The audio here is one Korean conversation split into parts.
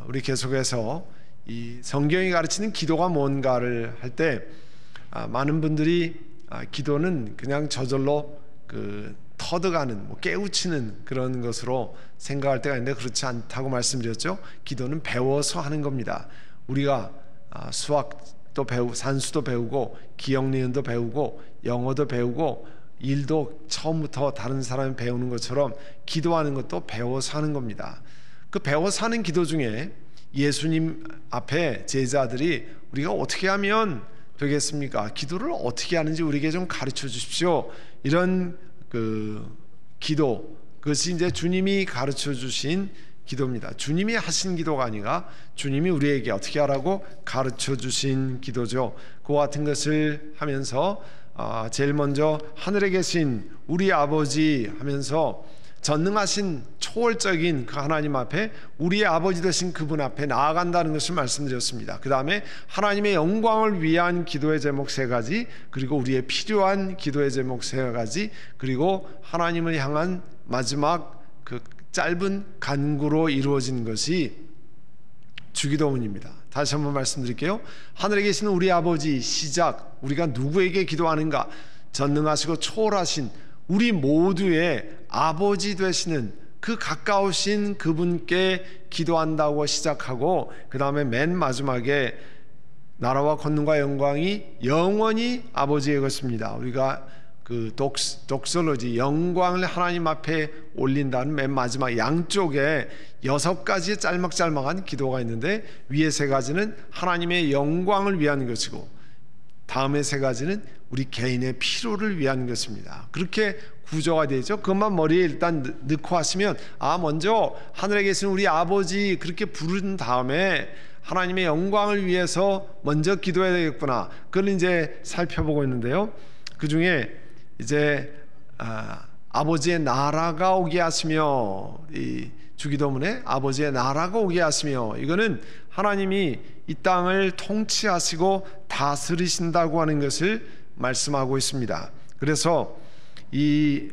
우리 계속해서 이 성경이 가르치는 기도가 뭔가를 할 때 많은 분들이 기도는 그냥 저절로 터득하는 깨우치는 그런 것으로 생각할 때가 있는데 그렇지 않다고 말씀드렸죠. 기도는 배워서 하는 겁니다. 우리가 수학도 배우고 산수도 배우고 기억 니은도 배우고 영어도 배우고 일도 처음부터 다른 사람이 배우는 것처럼 기도하는 것도 배워서 하는 겁니다. 그 배워서 하는 기도 중에 예수님 앞에 제자들이 우리가 어떻게 하면 되겠습니까? 기도를 어떻게 하는지 우리에게 좀 가르쳐 주십시오. 이런 기도, 그것이 이제 주님이 가르쳐 주신 기도입니다. 주님이 하신 기도가 아니라 주님이 우리에게 어떻게 하라고 가르쳐 주신 기도죠. 그와 같은 것을 하면서 제일 먼저 하늘에 계신 우리 아버지 하면서 전능하신 초월적인 그 하나님 앞에 우리의 아버지 되신 그분 앞에 나아간다는 것을 말씀드렸습니다. 그 다음에 하나님의 영광을 위한 기도의 제목 3가지, 그리고 우리의 필요한 기도의 제목 3가지, 그리고 하나님을 향한 마지막 그 짧은 간구로 이루어진 것이 주기도문입니다. 다시 한번 말씀드릴게요. 하늘에 계시는 우리 아버지, 시작, 우리가 누구에게 기도하는가? 전능하시고 초월하신 우리 모두의 아버지 되시는 그 가까우신 그분께 기도한다고 시작하고, 그 다음에 맨 마지막에 나라와 권능과 영광이 영원히 아버지의 것입니다. 우리가 독설로지 영광을 하나님 앞에 올린다는 맨 마지막 양쪽에 6가지의 짤막짤막한 기도가 있는데, 위에 3가지는 하나님의 영광을 위한 것이고 다음에 3가지는 우리 개인의 필요를 위한 것입니다. 그렇게 구조가 되죠. 그것만 머리에 일단 넣고 하시면 먼저 하늘에 계신 우리 아버지 그렇게 부른 다음에 하나님의 영광을 위해서 먼저 기도해야 되겠구나, 그걸 이제 살펴보고 있는데요. 그 중에 이제 아버지의 나라가 오게 하시며, 이 주기도문에 아버지의 나라가 오게 하시며, 이거는 하나님이 이 땅을 통치하시고 다스리신다고 하는 것을 말씀하고 있습니다. 그래서 이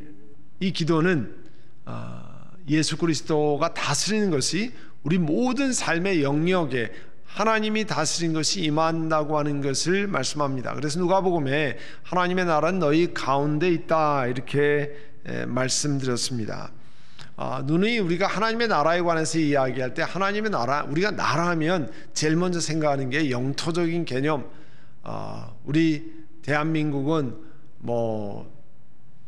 기도는 예수 그리스도가 다스리는 것이 우리 모든 삶의 영역에 하나님이 다스린 것이 임한다고 하는 것을 말씀합니다. 그래서 누가복음에 하나님의 나라는 너희 가운데 있다 이렇게 말씀드렸습니다. 누누이 우리가 하나님의 나라에 관해서 이야기할 때 하나님의 나라, 우리가 나라하면 제일 먼저 생각하는 게 영토적인 개념. 우리 대한민국은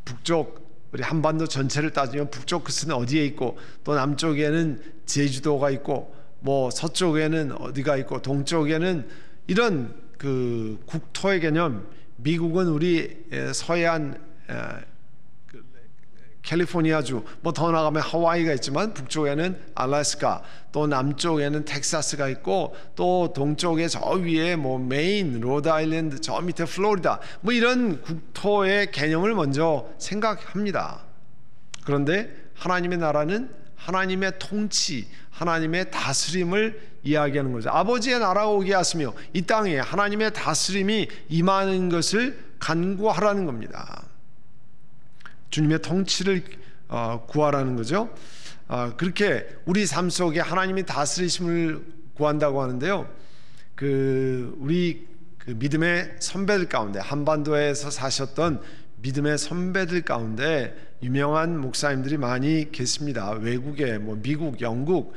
북쪽, 우리 한반도 전체를 따지면 북쪽 끝은 어디에 있고, 또 남쪽에는 제주도가 있고, 서쪽에는 어디가 있고, 동쪽에는 이런 국토의 개념. 미국은 우리 서해안 캘리포니아주, 더 나가면 하와이가 있지만 북쪽에는 알래스카, 또 남쪽에는 텍사스가 있고, 또 동쪽에 저 위에 메인, 로드아일랜드, 저 밑에 플로리다, 이런 국토의 개념을 먼저 생각합니다. 그런데 하나님의 나라는 하나님의 통치, 하나님의 다스림을 이야기하는 거죠. 아버지의 나라가 오게 하시며 이 땅에 하나님의 다스림이 임하는 것을 간구하라는 겁니다. 주님의 통치를 구하라는 거죠. 그렇게 우리 삶 속에 하나님이 다스리심을 구한다고 하는데요. 우리 믿음의 선배들 가운데, 한반도에서 사셨던 믿음의 선배들 가운데 유명한 목사님들이 많이 계십니다. 외국에 미국, 영국,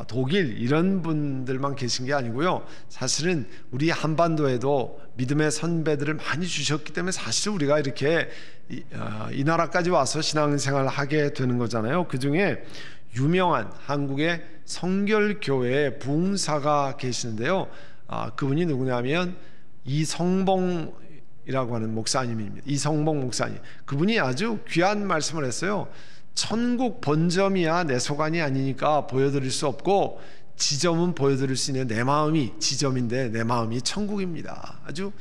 독일 이런 분들만 계신 게 아니고요. 사실은 우리 한반도에도 믿음의 선배들을 많이 주셨기 때문에 사실 우리가 이렇게 이 나라까지 와서 신앙생활을 하게 되는 거잖아요. 그 중에 유명한 한국의 성결교회 부흥사가 계시는데요. 그분이 누구냐면 이성봉이라고 하는 목사님입니다. 이성봉 목사님. 그분이 아주 귀한 말씀을 했어요. 천국 본점이야 내 소관이 아니니까 보여드릴 수 없고, 지점은 보여드릴 수 있는 내 마음이 지점인데 내 마음이 천국입니다. 아주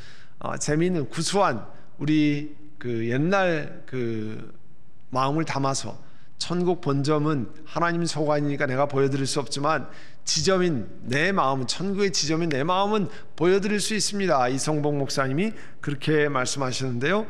재미있는 구수한 우리 옛날 마음을 담아서, 천국 본점은 하나님 소관이니까 내가 보여드릴 수 없지만 지점인 내 마음은, 천국의 지점인 내 마음은 보여드릴 수 있습니다. 이성봉 목사님이 그렇게 말씀하시는데요.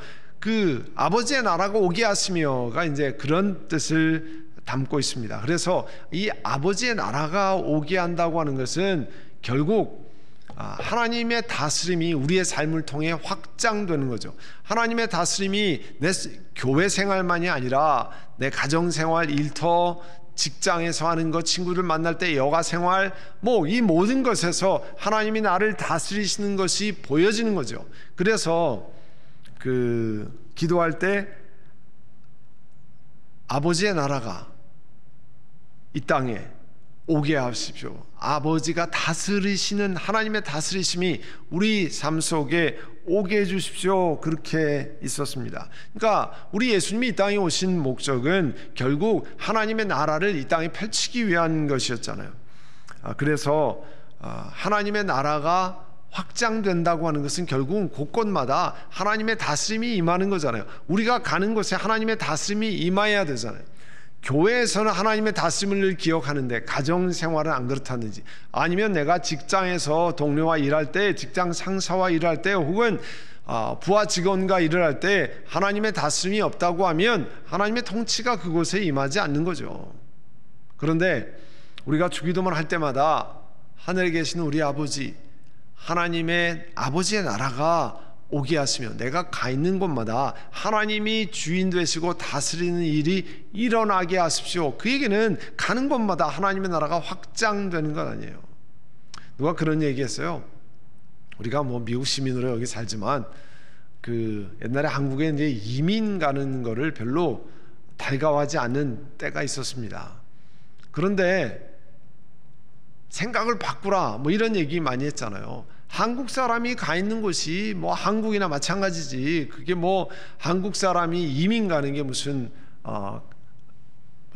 아버지의 나라가 오게 하시며가 이제 그런 뜻을 담고 있습니다. 그래서 이 아버지의 나라가 오게 한다고 하는 것은 결국 하나님의 다스림이 우리의 삶을 통해 확장되는 거죠. 하나님의 다스림이 내 교회 생활만이 아니라 내 가정생활, 일터, 직장에서 하는 것, 친구를 만날 때 여가 생활, 이 모든 것에서 하나님이 나를 다스리시는 것이 보여지는 거죠. 그래서 기도할 때 아버지의 나라가 이 땅에 오게 하십시오. 아버지가 다스리시는 하나님의 다스리심이 우리 삶 속에 오게 해주십시오. 그렇게 있었습니다. 그러니까 우리 예수님이 이 땅에 오신 목적은 결국 하나님의 나라를 이 땅에 펼치기 위한 것이었잖아요. 그래서 하나님의 나라가 확장된다고 하는 것은 결국은 곳곳마다 하나님의 다스림이 임하는 거잖아요. 우리가 가는 곳에 하나님의 다스림이 임해야 되잖아요. 교회에서는 하나님의 다스림을 기억하는데 가정생활은 안 그렇다든지, 아니면 내가 직장에서 동료와 일할 때, 직장 상사와 일할 때, 혹은 부하 직원과 일을 할 때 하나님의 다스림이 없다고 하면 하나님의 통치가 그곳에 임하지 않는 거죠. 그런데 우리가 주기도문 할 때마다 하늘에 계시는 우리 아버지, 하나님의 아버지의 나라가 오게 하시며 내가 가 있는 곳마다 하나님이 주인 되시고 다스리는 일이 일어나게 하십시오. 그 얘기는 가는 곳마다 하나님의 나라가 확장되는 건 아니에요. 누가 그런 얘기했어요. 우리가 미국 시민으로 여기 살지만 옛날에 한국에 이제 이민 가는 거를 별로 달가워하지 않는 때가 있었습니다. 그런데 생각을 바꾸라 이런 얘기 많이 했잖아요. 한국 사람이 가 있는 곳이 한국이나 마찬가지지, 그게 한국 사람이 이민 가는 게 무슨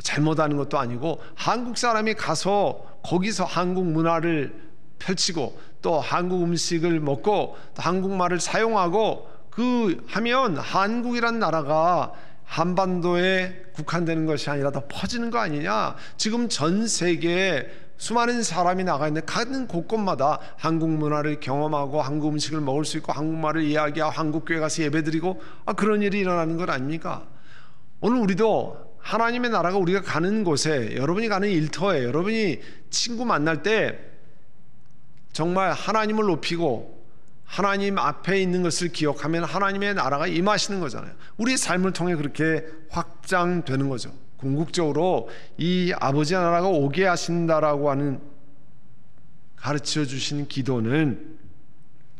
잘못하는 것도 아니고, 한국 사람이 가서 거기서 한국 문화를 펼치고 또 한국 음식을 먹고 또 한국말을 사용하고 하면 한국이란 나라가 한반도에 국한되는 것이 아니라 더 퍼지는 거 아니냐. 지금 전 세계에 수많은 사람이 나가 있는데 가는 곳곳마다 한국 문화를 경험하고 한국 음식을 먹을 수 있고 한국말을 이야기하고 한국교회 가서 예배드리고 그런 일이 일어나는 것 아닙니까? 오늘 우리도 하나님의 나라가 우리가 가는 곳에, 여러분이 가는 일터에, 여러분이 친구 만날 때 정말 하나님을 높이고 하나님 앞에 있는 것을 기억하면 하나님의 나라가 임하시는 거잖아요. 우리의 삶을 통해 그렇게 확장되는 거죠. 궁극적으로 이 아버지의 나라가 오게 하신다라고 하는 가르쳐 주신 기도는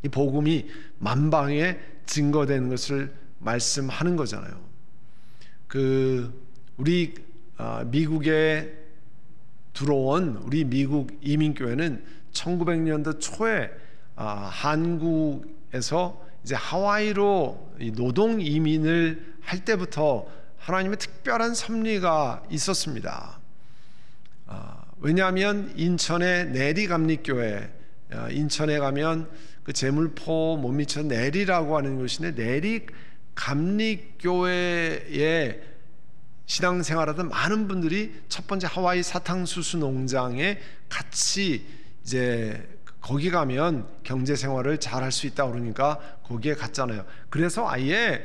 이 복음이 만방에 증거되는 것을 말씀하는 거잖아요. 우리 미국에 들어온 우리 미국 이민교회는 1900년도 초에 한국에서 이제 하와이로 노동 이민을 할 때부터 하나님의 특별한 섭리가 있었습니다. 왜냐하면 인천의 내리감리교회, 인천에 가면 그 제물포 못 미쳐 내리라고 하는 곳인데, 내리감리교회에 신앙생활하던 많은 분들이 첫 번째 하와이 사탕수수 농장에 같이 이제 거기 가면 경제생활을 잘 할 수 있다 그러니까 거기에 갔잖아요. 그래서 아예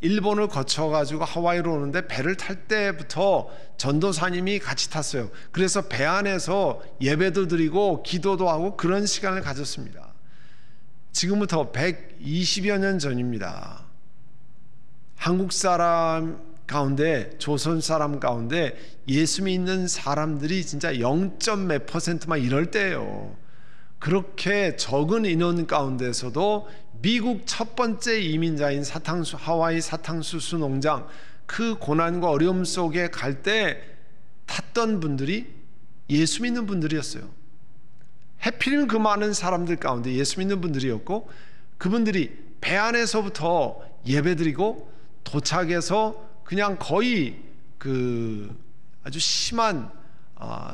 일본을 거쳐가지고 하와이로 오는데 배를 탈 때부터 전도사님이 같이 탔어요. 그래서 배 안에서 예배도 드리고 기도도 하고 그런 시간을 가졌습니다. 지금부터 120여 년 전입니다. 한국 사람 가운데, 조선 사람 가운데 예수 믿는 사람들이 진짜 0몇 %만 이럴 때예요. 그렇게 적은 인원 가운데서도 미국 첫 번째 이민자인 하와이 사탕수수 농장, 그 고난과 어려움 속에 갈 때 탔던 분들이 예수 믿는 분들이었어요. 해필이면 그 많은 사람들 가운데 예수 믿는 분들이었고, 그분들이 배 안에서부터 예배드리고 도착해서 그냥 거의 아주 심한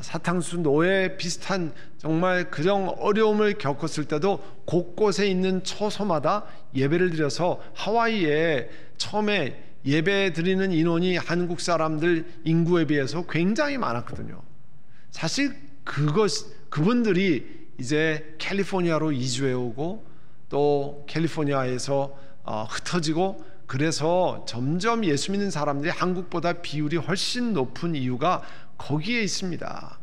사탕수수 노예 비슷한 정말 그런 어려움을 겪었을 때도 곳곳에 있는 처소마다 예배를 드려서, 하와이에 처음에 예배 드리는 인원이 한국 사람들 인구에 비해서 굉장히 많았거든요. 사실 그분들이 이제 캘리포니아로 이주해 오고 또 캘리포니아에서 흩어지고 그래서 점점 예수 믿는 사람들이 한국보다 비율이 훨씬 높은 이유가 거기에 있습니다.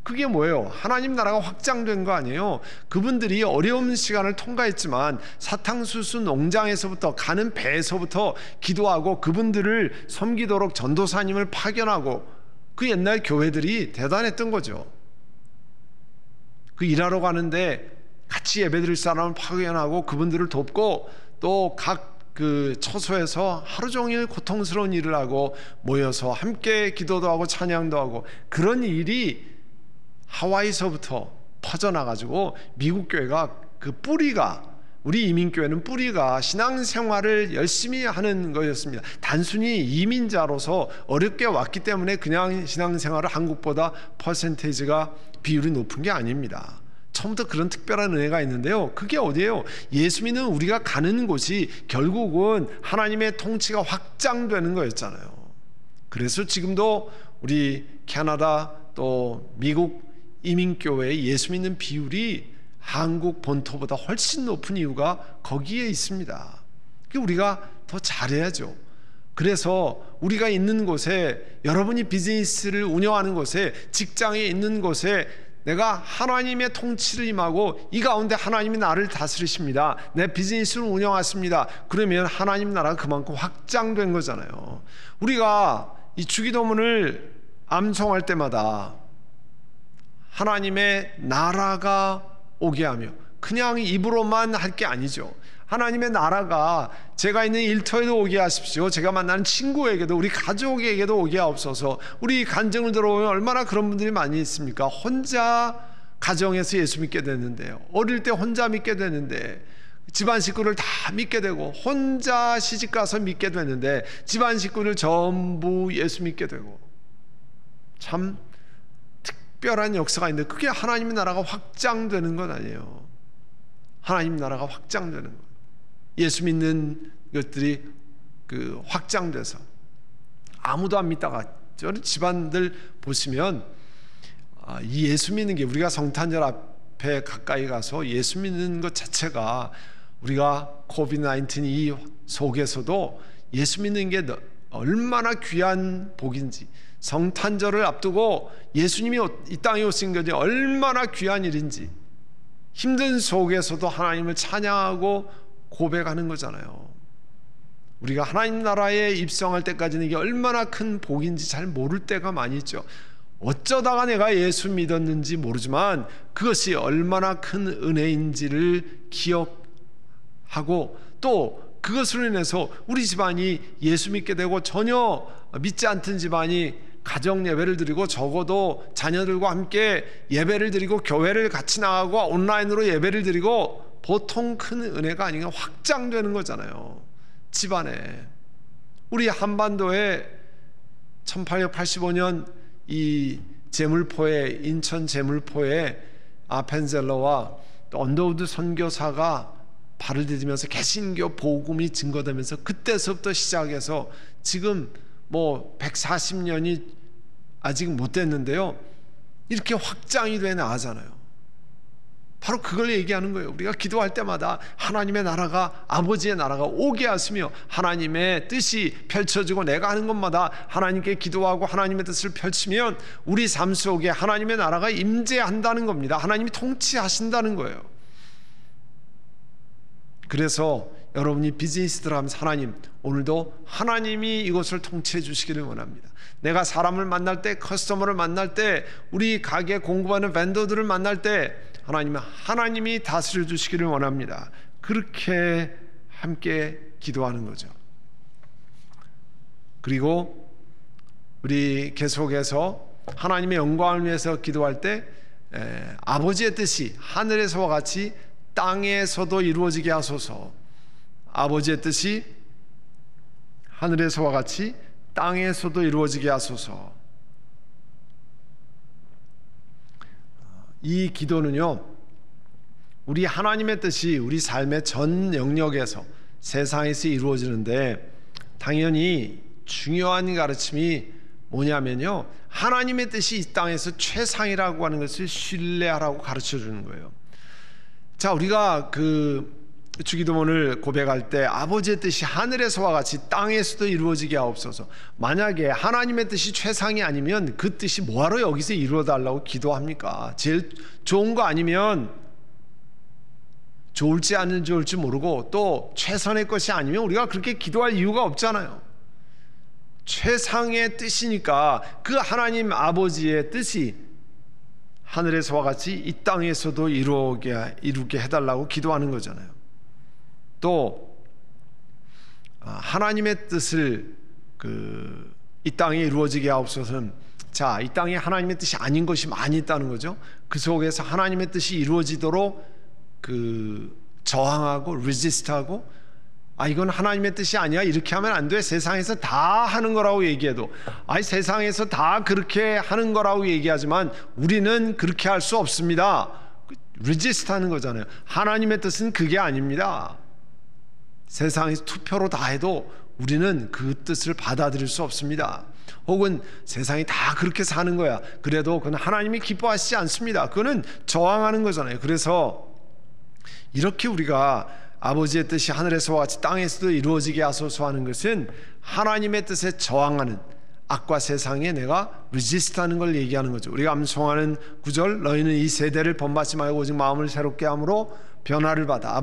그게 뭐예요? 하나님 나라가 확장된 거 아니에요? 그분들이 어려운 시간을 통과했지만 사탕수수 농장에서부터 가는 배에서부터 기도하고 그분들을 섬기도록 전도사님을 파견하고 그 옛날 교회들이 대단했던 거죠. 그 일하러 가는데 같이 예배드릴 사람을 파견하고 그분들을 돕고 또 각 그 처소에서 하루 종일 고통스러운 일을 하고 모여서 함께 기도도 하고 찬양도 하고 그런 일이 하와이서부터 퍼져나가지고 미국 교회가 그 뿌리가 우리 이민교회는 뿌리가 신앙생활을 열심히 하는 거였습니다. 단순히 이민자로서 어렵게 왔기 때문에 그냥 신앙생활을 한국보다 퍼센테이지가 비율이 높은 게 아닙니다. 처음부터 그런 특별한 은혜가 있는데요. 그게 어디예요? 예수 믿는 우리가 가는 곳이 결국은 하나님의 통치가 확장되는 거였잖아요. 그래서 지금도 우리 캐나다 또 미국 이민교회의 예수 믿는 비율이 한국 본토보다 훨씬 높은 이유가 거기에 있습니다. 우리가 더 잘해야죠. 그래서 우리가 있는 곳에, 여러분이 비즈니스를 운영하는 곳에, 직장에 있는 곳에 내가 하나님의 통치를 임하고 이 가운데 하나님이 나를 다스리십니다. 내 비즈니스를 운영하십니다. 그러면 하나님 나라가 그만큼 확장된 거잖아요. 우리가 이 주기도문을 암송할 때마다 하나님의 나라가 오게 하며, 그냥 입으로만 할 게 아니죠. 하나님의 나라가 제가 있는 일터에도 오게 하십시오. 제가 만나는 친구에게도, 우리 가족에게도 오게 하옵소서. 우리 간증을 들어보면 얼마나 그런 분들이 많이 있습니까? 혼자 가정에서 예수 믿게 되는데요, 어릴 때 혼자 믿게 되는데 집안 식구를 다 믿게 되고, 혼자 시집가서 믿게 되는데 집안 식구를 전부 예수 믿게 되고, 참 특별한 역사가 있는데 그게 하나님의 나라가 확장되는 건 아니에요. 하나님 나라가 확장되는 것, 예수 믿는 것들이 그 확장돼서 아무도 안 믿다가, 저는 집안들 보시면 이 예수 믿는 게, 우리가 성탄절 앞에 가까이 가서 예수 믿는 것 자체가, 우리가 코비드-19 이 속에서도 예수 믿는 게 얼마나 귀한 복인지, 성탄절을 앞두고 예수님이 이 땅에 오신 것이 얼마나 귀한 일인지, 힘든 속에서도 하나님을 찬양하고 고백하는 거잖아요. 우리가 하나님 나라에 입성할 때까지는 이게 얼마나 큰 복인지 잘 모를 때가 많이 있죠. 어쩌다가 내가 예수 믿었는지 모르지만 그것이 얼마나 큰 은혜인지를 기억하고, 또 그것으로 인해서 우리 집안이 예수 믿게 되고, 전혀 믿지 않던 집안이 가정 예배를 드리고, 적어도 자녀들과 함께 예배를 드리고, 교회를 같이 나가고, 온라인으로 예배를 드리고, 보통 큰 은혜가 아니라 확장되는 거잖아요. 집안에. 우리 한반도에 1885년 이 제물포에, 인천 제물포에 아펜젤러와 또 언더우드 선교사가 발을 디디면서 개신교 복음이 증거되면서, 그때서부터 시작해서 지금 뭐 140년이 아직 못 됐는데요, 이렇게 확장이 돼 나가잖아요. 바로 그걸 얘기하는 거예요. 우리가 기도할 때마다 하나님의 나라가, 아버지의 나라가 오게 하시며 하나님의 뜻이 펼쳐지고, 내가 하는 것마다 하나님께 기도하고 하나님의 뜻을 펼치면 우리 삶 속에 하나님의 나라가 임재한다는 겁니다. 하나님이 통치하신다는 거예요. 그래서 여러분이 비즈니스들 하면서, 하나님, 오늘도 하나님이 이것을 통치해 주시기를 원합니다. 내가 사람을 만날 때, 커스터머를 만날 때, 우리 가게 공급하는 벤더들을 만날 때 하나님이 다스려 주시기를 원합니다. 그렇게 함께 기도하는 거죠. 그리고 우리 계속해서 하나님의 영광을 위해서 기도할 때 아버지의 뜻이 하늘에서와 같이 땅에서도 이루어지게 하소서. 아버지의 뜻이 하늘에서와 같이 땅에서도 이루어지게 하소서. 이 기도는요, 우리 하나님의 뜻이 우리 삶의 전 영역에서, 세상에서 이루어지는데, 당연히 중요한 가르침이 뭐냐면요, 하나님의 뜻이 이 땅에서 최상이라고 하는 것을 신뢰하라고 가르쳐 주는 거예요. 자, 우리가 그 주기도문을 고백할 때 아버지의 뜻이 하늘에서와 같이 땅에서도 이루어지게 하옵소서. 만약에 하나님의 뜻이 최상이 아니면 그 뜻이 뭐하러 여기서 이루어달라고 기도합니까? 제일 좋은 거 아니면 좋을지 안 좋을지 모르고 또 최선의 것이 아니면 우리가 그렇게 기도할 이유가 없잖아요. 최상의 뜻이니까 그 하나님 아버지의 뜻이 하늘에서와 같이 이 땅에서도 이루게 해달라고 기도하는 거잖아요. 또 하나님의 뜻을 이 땅에 이루어지게 하옵소서는, 자, 이 땅에 하나님의 뜻이 아닌 것이 많이 있다는 거죠. 그 속에서 하나님의 뜻이 이루어지도록 저항하고 resist하고, 이건 하나님의 뜻이 아니야, 이렇게 하면 안 돼, 세상에서 다 하는 거라고 얘기해도, 세상에서 다 그렇게 하는 거라고 얘기하지만 우리는 그렇게 할 수 없습니다. resist 하는 거잖아요. 하나님의 뜻은 그게 아닙니다. 세상에서 투표로 다 해도 우리는 그 뜻을 받아들일 수 없습니다. 혹은 세상이 다 그렇게 사는 거야, 그래도 그건 하나님이 기뻐하시지 않습니다. 그거는 저항하는 거잖아요. 그래서 이렇게 우리가 아버지의 뜻이 하늘에서와 같이 땅에서도 이루어지게 하소서 하는 것은 하나님의 뜻에 저항하는, 악과 세상에 내가 resist하는 걸 얘기하는 거죠. 우리가 암송하는 구절, 너희는 이 세대를 본받지 말고 오직 마음을 새롭게 함으로 변화를 받아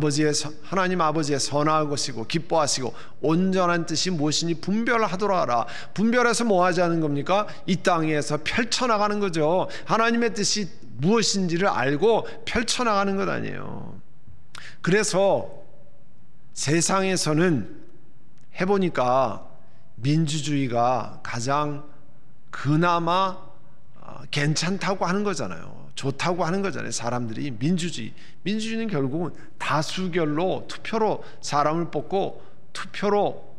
하나님 아버지의 선하고 것이고 기뻐하시고 온전한 뜻이 무엇이니 분별하도록 하라. 분별해서 뭐 하자는 겁니까? 이 땅에서 펼쳐나가는 거죠. 하나님의 뜻이 무엇인지를 알고 펼쳐나가는 것 아니에요. 그래서 세상에서는 해보니까 민주주의가 가장 그나마 괜찮다고 하는 거잖아요. 좋다고 하는 거잖아요. 사람들이 민주주의는 결국은 다수결로 투표로 사람을 뽑고 투표로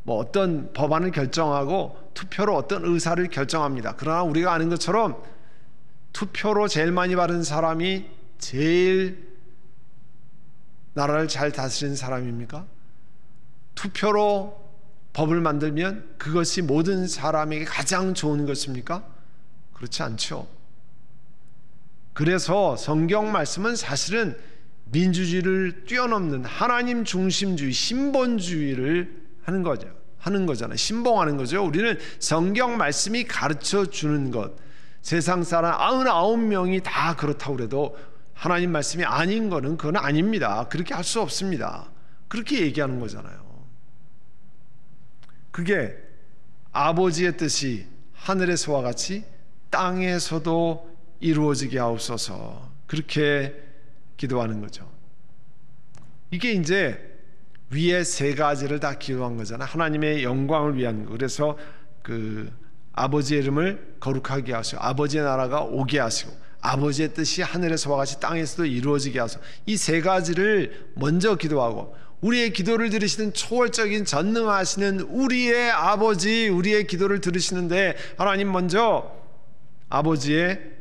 어떤 법안을 결정하고 투표로 어떤 의사를 결정합니다. 그러나 우리가 아는 것처럼 투표로 제일 많이 받은 사람이 제일 나라를 잘 다스리는 사람입니까? 투표로 법을 만들면 그것이 모든 사람에게 가장 좋은 것입니까? 그렇지 않죠. 그래서 성경 말씀은 사실은 민주주의를 뛰어넘는 하나님 중심주의, 신본주의를 하는 거잖아요. 신봉하는 거죠. 우리는 성경 말씀이 가르쳐 주는 것, 세상 사람 99명이 다 그렇다고 해도 하나님 말씀이 아닌 거는 그건 아닙니다. 그렇게 할 수 없습니다. 그렇게 얘기하는 거잖아요. 그게 아버지의 뜻이 하늘에서와 같이 땅에서도 이루어지게 하옵소서, 그렇게 기도하는 거죠. 이게 이제 위에 세 가지를 다 기도한 거잖아요. 하나님의 영광을 위한 거. 그래서 아버지의 이름을 거룩하게 하시고 아버지의 나라가 오게 하시고 아버지의 뜻이 하늘에서와 같이 땅에서도 이루어지게 하소서. 이 세 가지를 먼저 기도하고, 우리의 기도를 들으시는 초월적인 전능하시는 우리의 아버지, 우리의 기도를 들으시는데 하나님 먼저 아버지의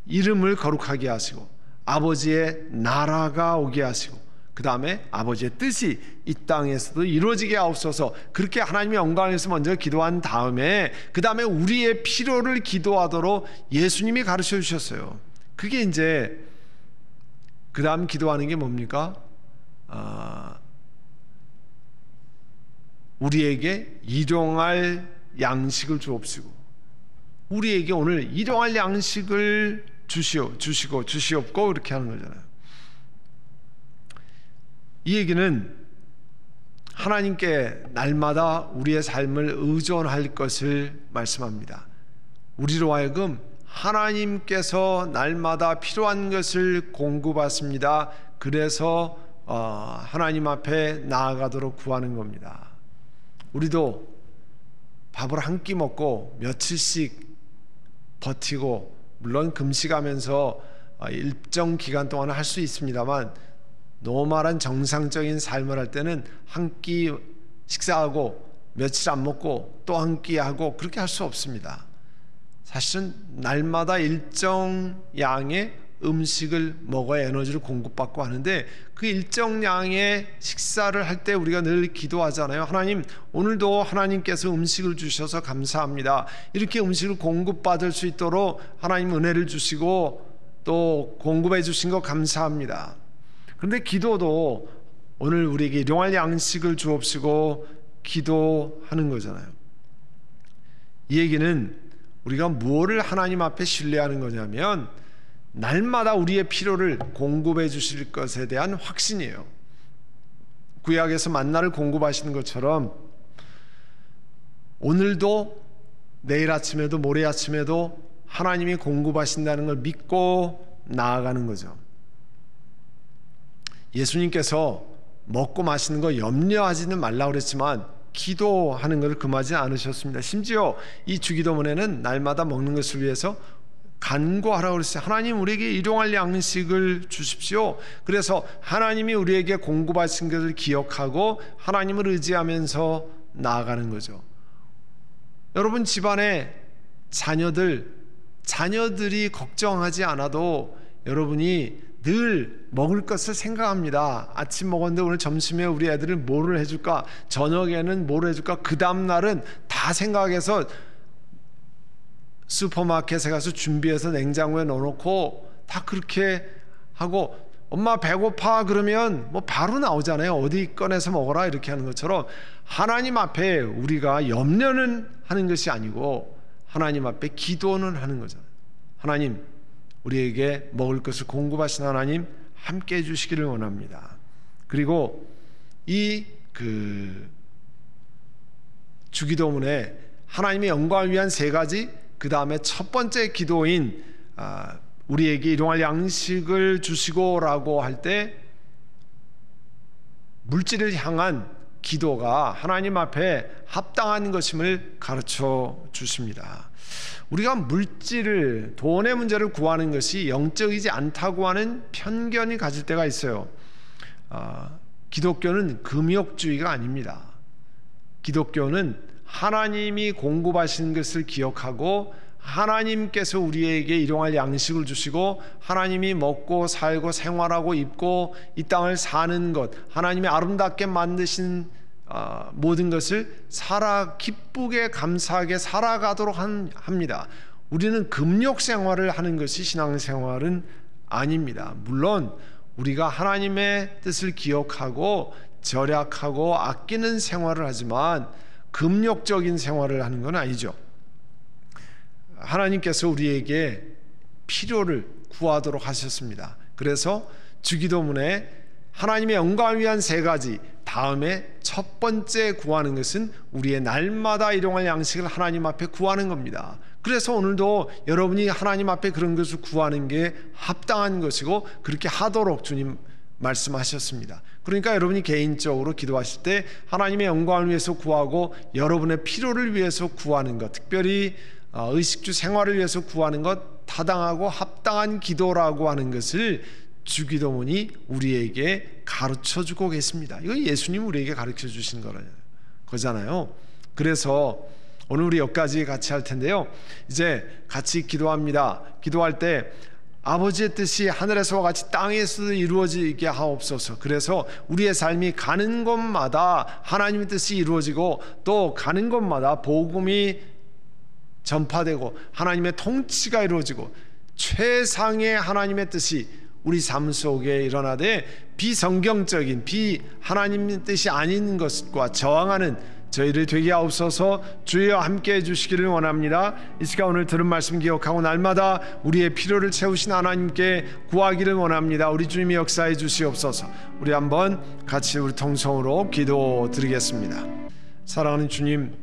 이름을 거룩하게 하시고 아버지의 나라가 오게 하시고 그 다음에 아버지의 뜻이 이 땅에서도 이루어지게 하옵소서, 그렇게 하나님의 영광을 위해서 먼저 기도한 다음에 그 다음에 우리의 필요를 기도하도록 예수님이 가르쳐 주셨어요. 그게 이제 그 다음 기도하는 게 뭡니까? 우리에게 일용할 양식을 주옵시고, 우리에게 오늘 일용할 양식을 주시옵고 이렇게 하는 거잖아요. 이 얘기는 하나님께 날마다 우리의 삶을 의존할 것을 말씀합니다. 우리로 하여금 하나님께서 날마다 필요한 것을 공급하십니다. 그래서 하나님 앞에 나아가도록 구하는 겁니다. 우리도 밥을 한 끼 먹고 며칠씩 버티고, 물론 금식하면서 일정 기간 동안 할 수 있습니다만 노멀한 정상적인 삶을 할 때는 한 끼 식사하고 며칠 안 먹고 또 한 끼 하고 그렇게 할 수 없습니다. 사실은 날마다 일정 양의 음식을 먹어야 에너지를 공급받고 하는데, 그 일정 양의 식사를 할 때 우리가 늘 기도하잖아요. 하나님, 오늘도 하나님께서 음식을 주셔서 감사합니다. 이렇게 음식을 공급받을 수 있도록 하나님 은혜를 주시고 또 공급해 주신 거 감사합니다. 그런데 기도도 오늘 우리에게 일용할 양식을 주옵시고 기도하는 거잖아요. 이 얘기는 우리가 무엇을 하나님 앞에 신뢰하는 거냐면 날마다 우리의 필요를 공급해 주실 것에 대한 확신이에요. 구약에서 만나를 공급하시는 것처럼 오늘도 내일 아침에도 모레 아침에도 하나님이 공급하신다는 걸 믿고 나아가는 거죠. 예수님께서 먹고 마시는 거 염려하지는 말라고 그랬지만 기도하는 것을 금하지 않으셨습니다. 심지어 이 주기도문에는 날마다 먹는 것을 위해서 간구하라고 그랬어요. 하나님 우리에게 일용할 양식을 주십시오. 그래서 하나님이 우리에게 공급하신 것을 기억하고 하나님을 의지하면서 나아가는 거죠. 여러분 집안에 자녀들이 걱정하지 않아도 여러분이 늘 먹을 것을 생각합니다. 아침 먹었는데 오늘 점심에 우리 애들을 뭐를 해줄까, 저녁에는 뭐를 해줄까, 그 다음날은 다 생각해서 슈퍼마켓에 가서 준비해서 냉장고에 넣어놓고 다 그렇게 하고, 엄마 배고파 그러면 뭐 바로 나오잖아요. 어디 꺼내서 먹어라 이렇게 하는 것처럼 하나님 앞에 우리가 염려는 하는 것이 아니고 하나님 앞에 기도는 하는 거잖아요. 하나님 우리에게 먹을 것을 공급하신 하나님 함께 해주시기를 원합니다. 그리고 이 주기도문에 하나님의 영광을 위한 세 가지, 그 다음에 첫 번째 기도인 우리에게 일용할 양식을 주시고라고 할 때 물질을 향한 기도가 하나님 앞에 합당한 것임을 가르쳐 주십니다. 우리가 물질을, 돈의 문제를 구하는 것이 영적이지 않다고 하는 편견이 가질 때가 있어요. 기독교는 금욕주의가 아닙니다. 기독교는 하나님이 공급하시는 것을 기억하고 하나님께서 우리에게 일용할 양식을 주시고 하나님이 먹고 살고 생활하고 입고 이 땅을 사는 것, 하나님이 아름답게 만드신 모든 것을 기쁘게 감사하게 살아가도록 합니다. 우리는 금욕 생활을 하는 것이 신앙생활은 아닙니다. 물론 우리가 하나님의 뜻을 기억하고 절약하고 아끼는 생활을 하지만 금욕적인 생활을 하는 건 아니죠. 하나님께서 우리에게 필요를 구하도록 하셨습니다. 그래서 주기도문에 하나님의 영광을 위한 세 가지, 다음에 첫 번째 구하는 것은 우리의 날마다 일용할 양식을 하나님 앞에 구하는 겁니다. 그래서 오늘도 여러분이 하나님 앞에 그런 것을 구하는 게 합당한 것이고 그렇게 하도록 주님 말씀하셨습니다. 그러니까 여러분이 개인적으로 기도하실 때 하나님의 영광을 위해서 구하고 여러분의 필요를 위해서 구하는 것, 특별히 의식주 생활을 위해서 구하는 것, 타당하고 합당한 기도라고 하는 것을 주기도문이 우리에게 가르쳐주고 계십니다. 이거 예수님 우리에게 가르쳐주신 거잖아요. 그래서 오늘 우리 여기까지 같이 할 텐데요, 이제 같이 기도합니다. 기도할 때 아버지의 뜻이 하늘에서와 같이 땅에서도 이루어지게 하옵소서. 그래서 우리의 삶이 가는 곳마다 하나님의 뜻이 이루어지고 또 가는 곳마다 복음이 전파되고 하나님의 통치가 이루어지고 최상의 하나님의 뜻이 우리 삶 속에 일어나되 비성경적인 하나님의 뜻이 아닌 것과 저항하는 저희를 되게 하옵소서. 주여 함께 해주시기를 원합니다. 이 시간 오늘 들은 말씀 기억하고 날마다 우리의 필요를 채우신 하나님께 구하기를 원합니다. 우리 주님이 역사해 주시옵소서. 우리 한번 같이 우리 통성으로 기도드리겠습니다. 사랑하는 주님,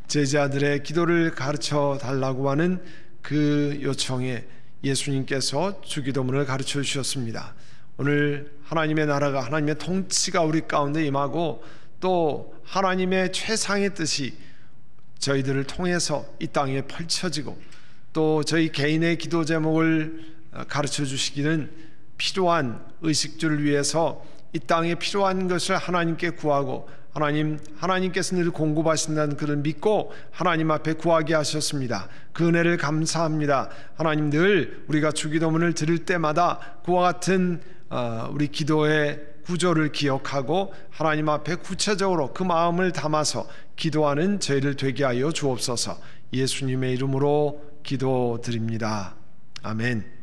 제자들의 기도를 가르쳐 달라고 하는 그 요청에 예수님께서 주기도문을 가르쳐 주셨습니다. 오늘 하나님의 나라가, 하나님의 통치가 우리 가운데 임하고 또 하나님의 최상의 뜻이 저희들을 통해서 이 땅에 펼쳐지고 또 저희 개인의 기도 제목을 가르쳐 주시기는 필요한 의식주를 위해서 이 땅에 필요한 것을 하나님께 구하고 하나님께서 늘 공급하신다는 그를 믿고 하나님 앞에 구하게 하셨습니다. 그 은혜를 감사합니다. 하나님, 늘 우리가 주기도문을 드릴 때마다 그와 같은 우리 기도의 구조를 기억하고 하나님 앞에 구체적으로 그 마음을 담아서 기도하는 저희를 되게 하여 주옵소서. 예수님의 이름으로 기도드립니다. 아멘.